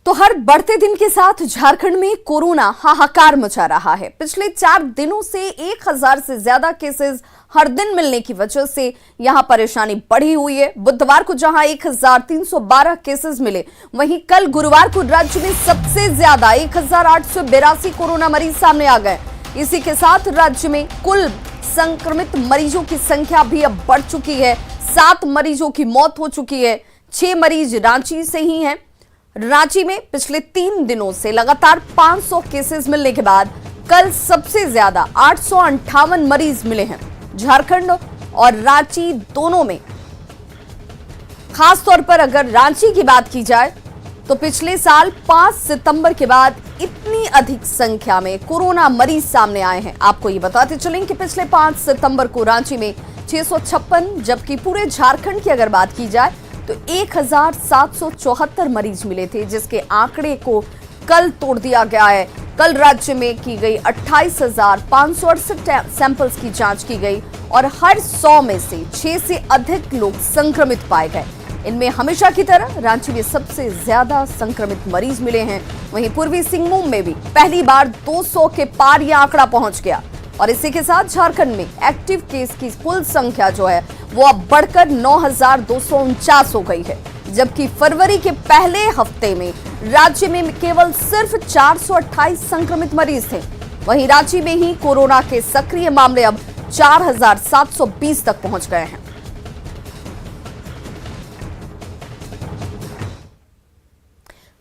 तो हर बढ़ते दिन के साथ झारखंड में कोरोना हाहाकार मचा रहा है। पिछले 4 दिनों से 1000 से ज्यादा केसेस हर दिन मिलने की वजह से यहां परेशानी बढ़ी हुई है। बुधवार को जहां 1312 केसेस मिले, वहीं कल गुरुवार को राज्य में सबसे ज्यादा 1882 कोरोना मरीज सामने आ गए। इसी के साथ राज्य में कुल संक्रमित मरीजों की संख्या भी अब बढ़ चुकी है। 7 मरीजों की मौत हो चुकी है। 6 मरीज रांची से ही हैं। रांची में पिछले 3 दिनों से लगातार 500 केसेस मिलने के बाद कल सबसे ज्यादा 858 मरीज मिले हैं। झारखंड और रांची दोनों में, खासतौर पर अगर रांची की बात की जाए तो पिछले साल 5 सितंबर के बाद इतनी अधिक संख्या में कोरोना मरीज सामने आए हैं। आपको ये बताते चलें कि पिछले 5 सितंबर को रांची में 656, जबकि पूरे झारखंड की अगर बात की जाए तो 1774 मरीज मिले थे, जिसके आंकड़े को कल तोड़ दिया गया है। कल राज्य में की गई 28,568 सैंपल्स की जांच की गई और हर 100 में से 6 से अधिक लोग संक्रमित पाए गए। इनमें हमेशा की तरह रांची में सबसे ज्यादा संक्रमित मरीज मिले हैं। वहीं पूर्वी सिंहभूम में भी पहली बार 200 के पार यह आंकड़ा पहुंच गया और इसी के साथ झारखंड में एक्टिव केस की कुल संख्या जो है वो अब बढ़कर 9,249 हो गई है, जबकि फरवरी के पहले हफ्ते में राज्य में केवल सिर्फ 428 संक्रमित मरीज थे। वहीं रांची में ही कोरोना के सक्रिय मामले अब 4,720 तक पहुंच गए हैं।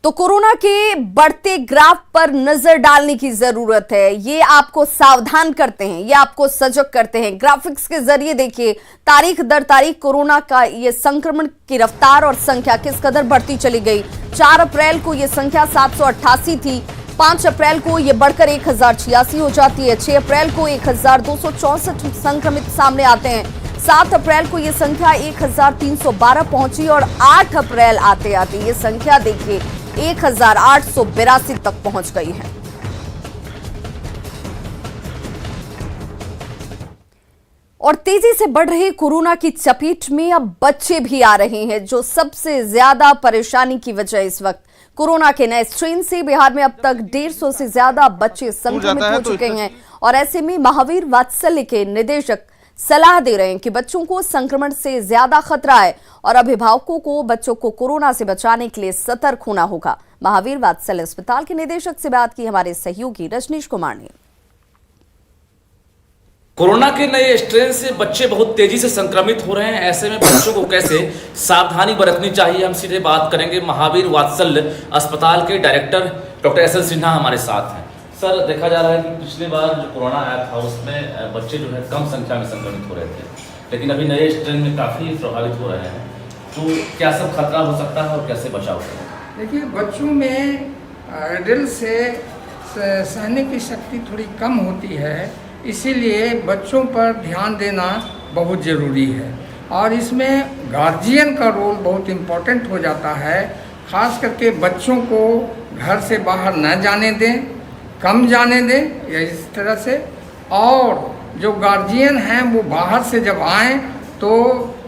तो कोरोना के बढ़ते ग्राफ पर नजर डालने की जरूरत है। ये आपको सावधान करते हैं, ये आपको सजग करते हैं। ग्राफिक्स के जरिए देखिए तारीख दर तारीख कोरोना का ये संक्रमण की रफ्तार और संख्या किस कदर बढ़ती चली गई। 4 अप्रैल को ये संख्या 788 थी, 5 अप्रैल को ये बढ़कर 1086 हो जाती है, 6 अप्रैल को 1264 संक्रमित सामने आते हैं, 7 अप्रैल को ये संख्या 1312 पहुंची और 8 अप्रैल आते आते ये संख्या देखिए 1882 तक पहुंच गई है। और तेजी से बढ़ रहे कोरोना की चपेट में अब बच्चे भी आ रहे हैं, जो सबसे ज्यादा परेशानी की वजह इस वक्त कोरोना के नए स्ट्रेन से बिहार में अब तक 150 से ज्यादा बच्चे संक्रमित हो चुके हैं। और ऐसे में महावीर वात्सल्य के निदेशक सलाह दे रहे हैं कि बच्चों को संक्रमण से ज्यादा खतरा है और अभिभावकों को बच्चों को कोरोना से बचाने के लिए सतर्क होना होगा। महावीर वात्सल्य अस्पताल के निदेशक से बात की हमारे सहयोगी रजनीश कुमार ने। कोरोना के नए स्ट्रेन से बच्चे बहुत तेजी से संक्रमित हो रहे हैं। ऐसे में बच्चों को कैसे सावधानी बरतनी चाहिए, हम सीधे बात करेंगे। महावीर वात्सल्य अस्पताल के डायरेक्टर डॉक्टर एस.एल. सिन्हा हमारे साथ हैं। सर, देखा जा रहा है कि पिछली बार जो कोरोना आया था उसमें बच्चे जो है कम संख्या में संक्रमित हो रहे थे, लेकिन अभी नए स्ट्रेन में काफ़ी प्रभावित हो रहे हैं। तो क्या सब खतरा हो सकता है और कैसे बचाव करें? देखिए, बच्चों में एडल्ट से सहने की शक्ति थोड़ी कम होती है, इसीलिए बच्चों पर ध्यान देना बहुत ज़रूरी है और इसमें गार्जियन का रोल बहुत इम्पोर्टेंट हो जाता है। खास करके बच्चों को घर से बाहर न जाने दें, कम जाने दें या इस तरह से। और जो गार्जियन हैं वो बाहर से जब आएँ तो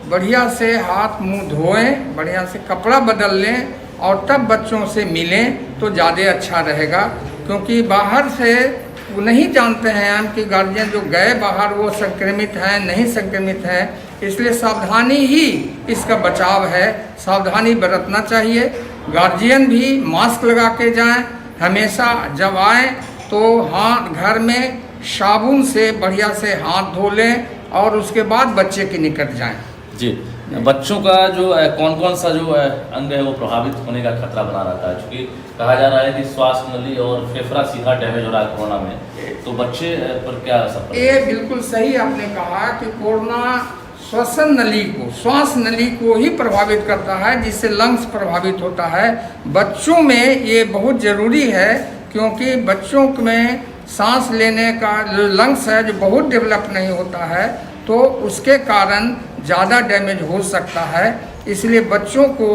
बढ़िया से हाथ मुंह धोएं, बढ़िया से कपड़ा बदल लें और तब बच्चों से मिलें तो ज़्यादा अच्छा रहेगा, क्योंकि बाहर से वो नहीं जानते हैं हम कि गार्जियन जो गए बाहर वो संक्रमित हैं नहीं संक्रमित हैं। इसलिए सावधानी ही इसका बचाव है, सावधानी बरतना चाहिए। गार्जियन भी मास्क लगा के जाएं, हमेशा जब आए तो हाथ घर में साबुन से बढ़िया से हाथ धो लें और उसके बाद बच्चे के निकट जाएं। जी, बच्चों का जो कौन कौन सा जो अंग है वो प्रभावित होने का खतरा बना रहता है, क्योंकि कहा जा रहा है कि श्वास नली और फेफड़ा सीधा डैमेज हो रहा है कोरोना में, तो बच्चे पर क्या असर? ये बिल्कुल सही आपने कहा कि कोरोना श्वसन नली को, श्वास नली को ही प्रभावित करता है, जिससे लंग्स प्रभावित होता है। बच्चों में ये बहुत ज़रूरी है, क्योंकि बच्चों में सांस लेने का जो लंग्स है जो बहुत डेवलप नहीं होता है, तो उसके कारण ज़्यादा डैमेज हो सकता है। इसलिए बच्चों को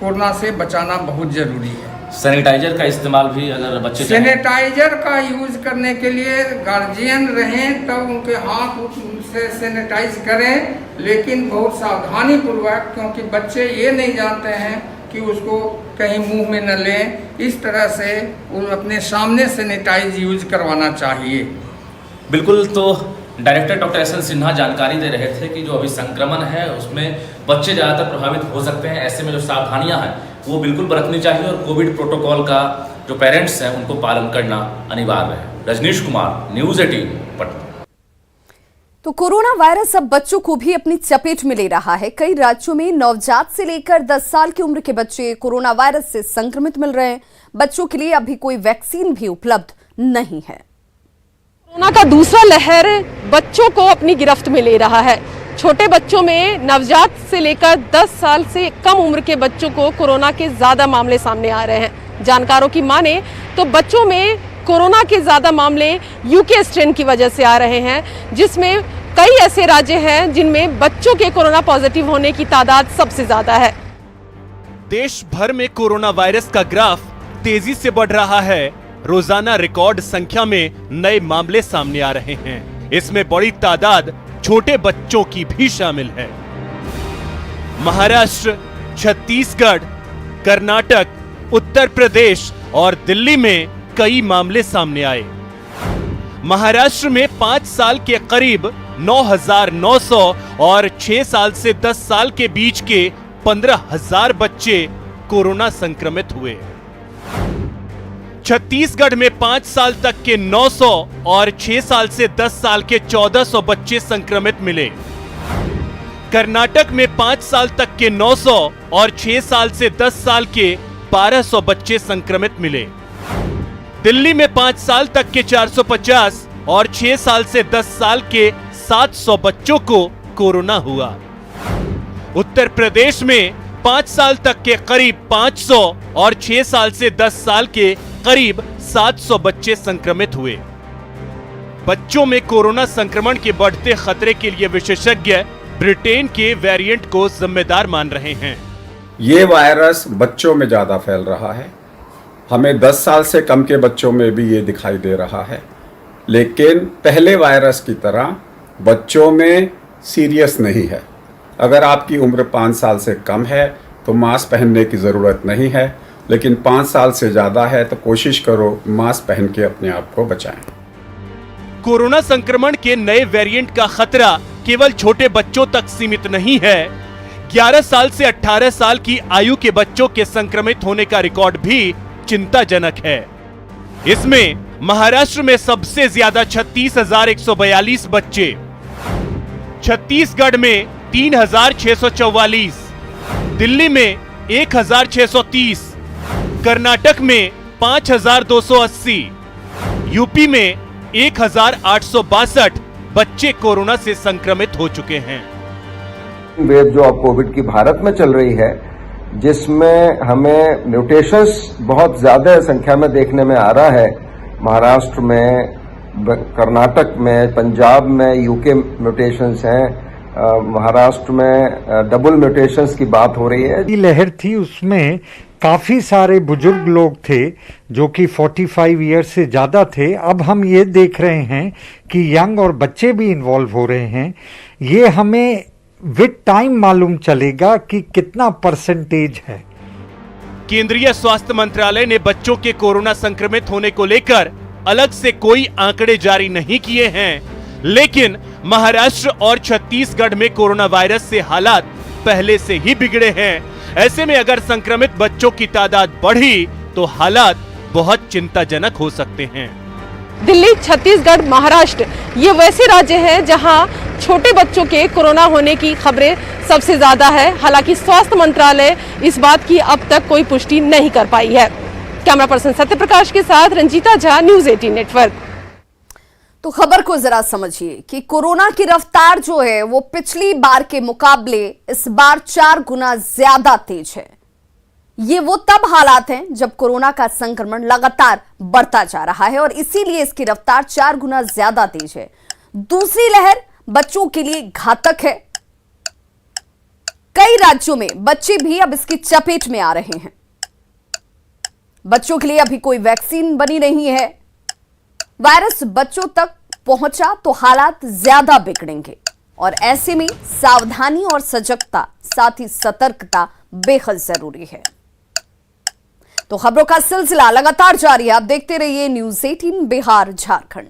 कोरोना से बचाना बहुत ज़रूरी है। सैनिटाइजर का इस्तेमाल भी अगर बच्चे सैनिटाइजर का यूज़ करने के लिए गार्जियन रहें तब उनके हाथ से सैनिटाइज करें, लेकिन बहुत सावधानी पूर्वक, क्योंकि बच्चे ये नहीं जानते हैं कि उसको कहीं मुंह में न लें। इस तरह से वो अपने सामने सैनिटाइज यूज करवाना चाहिए। बिल्कुल, तो director doctor S N Sinha जानकारी दे रहे थे कि जो अभी संक्रमण है उसमें बच्चे ज़्यादातर प्रभावित हो सकते हैं। ऐसे में जो सावधानियां हैं वो बिल्कुल बरतनी चाहिए और कोविड प्रोटोकॉल का जो पेरेंट्स हैं उनको पालन करना अनिवार्य है। रजनीश कुमार, न्यूज़ 18 पटना। तो कोरोना वायरस अब बच्चों को भी अपनी चपेट में ले रहा है। कई राज्यों में नवजात से लेकर 10 साल की उम्र के बच्चे कोरोना वायरस से संक्रमित मिल रहे हैं। बच्चों के लिए अभी कोई वैक्सीन भी उपलब्ध नहीं है। कोरोना का दूसरा लहर बच्चों को अपनी गिरफ्त में ले रहा है। छोटे बच्चों में नवजात से लेकर 10 साल से कम उम्र के बच्चों को कोरोना के ज्यादा मामले सामने आ रहे हैं। जानकारों की माने तो बच्चों में कोरोना के ज्यादा मामले यूके स्ट्रेन की वजह से आ रहे हैं, जिसमें कई ऐसे राज्य हैं जिनमें बच्चों के कोरोना पॉजिटिव होने की तादाद सबसे ज्यादा है। देश भर में कोरोना वायरस का ग्राफ तेजी से बढ़ रहा है। रोजाना रिकॉर्ड संख्या में नए मामले सामने आ रहे हैं। इसमें बड़ी तादाद छोटे बच्चों की भी शामिल है। महाराष्ट्र, छत्तीसगढ़, कर्नाटक, उत्तर प्रदेश और दिल्ली में कई मामले सामने आए। महाराष्ट्र में 5 साल के करीब 9,900 और 6 साल से 10 साल के बीच के 15,000 बच्चे कोरोना संक्रमित हुए। छत्तीसगढ़ में 5 साल तक के 900 और 6 साल से 10 साल के 1,400 बच्चे संक्रमित मिले। कर्नाटक में 5 साल तक के 900 और 6 साल से 10 साल के 1,200 बच्चे संक्रमित मिले। दिल्ली में 5 साल तक के 450 और 6 साल से 10 साल के 700 बच्चों को कोरोना हुआ। उत्तर प्रदेश में 5 साल तक के करीब 500 और 6 साल से 10 साल के करीब 700 बच्चे संक्रमित हुए। बच्चों में कोरोना संक्रमण के बढ़ते खतरे के लिए विशेषज्ञ ब्रिटेन के वेरिएंट को जिम्मेदार मान रहे हैं। ये वायरस बच्चों में ज़्यादा फैल रहा है। हमें 10 साल से कम के बच्चों में भी ये दिखाई दे रहा है, लेकिन पहले वायरस की तरह बच्चों में सीरियस नहीं है। अगर आपकी उम्र 5 साल से कम है तो मास्क पहनने की ज़रूरत नहीं है, लेकिन 5 साल से ज़्यादा है तो कोशिश करो मास्क पहन के अपने आप को बचाएं। कोरोना संक्रमण के नए वेरिएंट का खतरा केवल छोटे बच्चों तक सीमित नहीं है। 11 साल से 18 साल की आयु के बच्चों के संक्रमित होने का रिकॉर्ड भी चिंताजनक है। इसमें महाराष्ट्र में सबसे ज्यादा 36,142 बच्चे, छत्तीसगढ़ में 3,644, दिल्ली में 1,630, कर्नाटक में 5,280, यूपी में 1,862 बच्चे कोरोना से संक्रमित हो चुके हैं। वेव जो अब कोविड की भारत में चल रही है, जिसमें हमें म्यूटेशंस बहुत ज्यादा संख्या में देखने में आ रहा है। महाराष्ट्र में, कर्नाटक में, पंजाब में यूके म्यूटेशंस हैं। महाराष्ट्र में डबल म्यूटेशंस की बात हो रही है। लहर थी, उसमें काफी सारे बुजुर्ग लोग थे जो कि 45 ईयर से ज्यादा थे। अब हम ये देख रहे हैं कि यंग और बच्चे भी इन्वॉल्व हो रहे हैं। ये हमें विद टाइम मालूम चलेगा कि कितना परसेंटेज है। केंद्रीय स्वास्थ्य मंत्रालय ने बच्चों के कोरोना संक्रमित होने को लेकर अलग से कोई आंकड़े जारी नहीं किए हैं, लेकिन महाराष्ट्र और छत्तीसगढ़ में कोरोना वायरस से हालात पहले से ही बिगड़े हैं। ऐसे में अगर संक्रमित बच्चों की तादाद बढ़ी तो हालात बहुत चिंताजनक हो सकते हैं। दिल्ली, छत्तीसगढ़, महाराष्ट्र ये वैसे राज्य हैं जहां छोटे बच्चों के कोरोना होने की खबरें सबसे ज्यादा है। हालांकि स्वास्थ्य मंत्रालय इस बात की अब तक कोई पुष्टि नहीं कर पाई है। कैमरा पर्सन सत्यप्रकाश के साथ रंजीता झा, न्यूज़ 18 नेटवर्क। तो खबर को जरा समझिए कि कोरोना की रफ्तार जो है वो पिछली बार के मुकाबले इस बार 4 गुना ज्यादा तेज है। ये वो तब हालात हैं जब कोरोना का संक्रमण लगातार बढ़ता जा रहा है और इसीलिए इसकी रफ्तार 4 गुना ज्यादा तेज है। दूसरी लहर बच्चों के लिए घातक है। कई राज्यों में बच्चे भी अब इसकी चपेट में आ रहे हैं। बच्चों के लिए अभी कोई वैक्सीन बनी नहीं है। वायरस बच्चों तक पहुंचा तो हालात ज्यादा बिगड़ेंगे और ऐसे में सावधानी और सजगता, साथ ही सतर्कता बेहद जरूरी है। तो खबरों का सिलसिला लगातार जारी है। आप देखते रहिए न्यूज़ 18 बिहार झारखंड।